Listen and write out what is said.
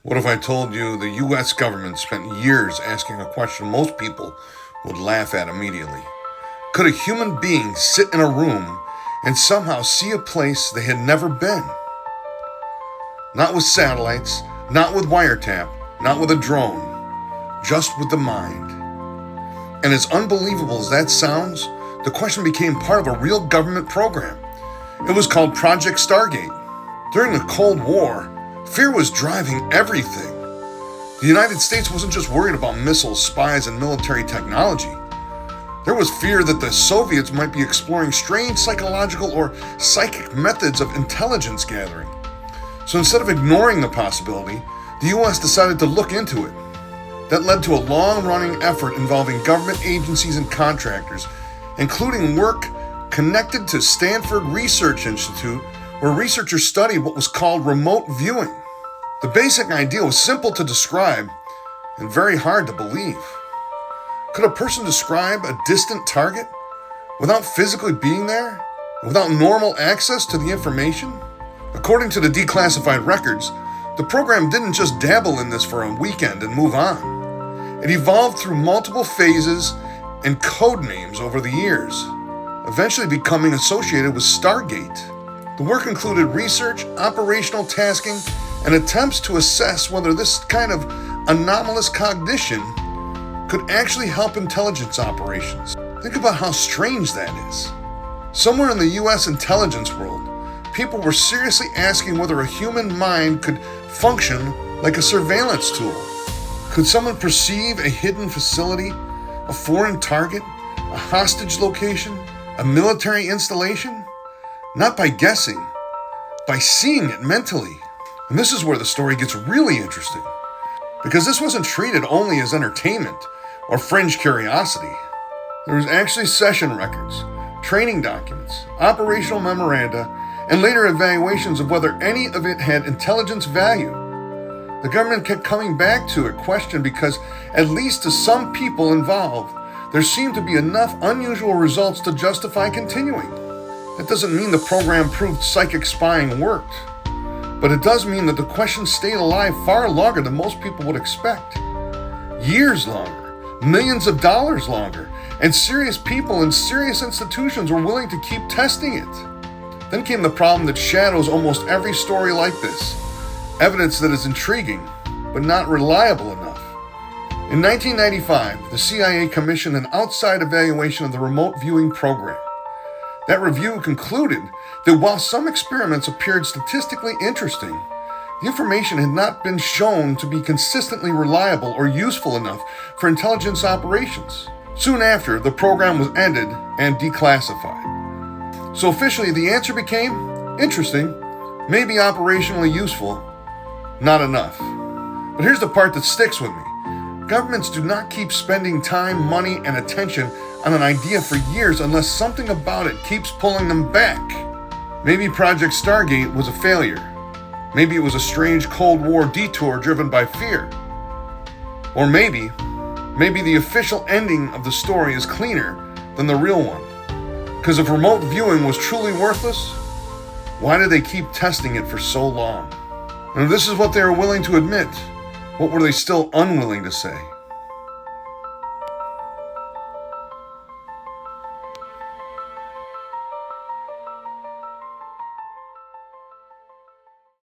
What if I told you the US government spent years asking a question most people would laugh at immediately? Could a human being sit in a room and somehow see a place they had never been? Not with satellites, not with wiretap, not with a drone, just with the mind. And as unbelievable as that sounds, the question became part of a real government program. It was called Project Stargate. During the Cold War, fear was driving everything. The United States wasn't just worried about missiles, spies, and military technology. There was fear that the Soviets might be exploring strange psychological or psychic methods of intelligence gathering. So instead of ignoring the possibility, the US decided to look into it. That led to a long-running effort involving government agencies and contractors, including work connected to Stanford Research Institute, where researchers studied what was called remote viewing. The basic idea was simple to describe and very hard to believe. Could a person describe a distant target without physically being there, without normal access to the information? According to the Declassified records, the program didn't just dabble in this for a weekend and move on. It evolved through multiple phases and code names over the years, eventually becoming associated with Stargate. The work included research, operational tasking, and attempts to assess whether this kind of anomalous cognition could actually help intelligence operations. Think about how strange that is. Somewhere in the US intelligence world, people were seriously asking whether a human mind could function like a surveillance tool. Could someone perceive a hidden facility, a foreign target, a hostage location, a military installation? Not by guessing, by seeing it mentally. And this is where the story gets really interesting, because this wasn't treated only as entertainment or fringe curiosity. There was actually session records, training documents, operational memoranda, and later evaluations of whether any of it had intelligence value. The government kept coming back to a question because, at least to some people involved, there seemed to be enough unusual results to justify continuing. That doesn't mean the program proved psychic spying worked, but it does mean that the question stayed alive far longer than most people would expect. Years longer, millions of dollars longer, and serious people in serious institutions were willing to keep testing it. Then came the problem that shadows almost every story like this: evidence that is intriguing, but not reliable enough. In 1995, the CIA commissioned an outside evaluation of the remote viewing program. That review concluded that while some experiments appeared statistically interesting, the information had not been shown to be consistently reliable or useful enough for intelligence operations. Soon after, the program was ended and declassified. So officially, the answer became interesting, maybe operationally useful, not enough. But here's the part that sticks with me. Governments do not keep spending time, money, and attention on an idea for years unless something about it keeps pulling them back. Maybe Project Stargate was a failure. Maybe it was a strange Cold War detour driven by fear. Or maybe the official ending of the story is cleaner than the real one. Because if remote viewing was truly worthless, why did they keep testing it for so long? And if this is what they were willing to admit, what were they still unwilling to say?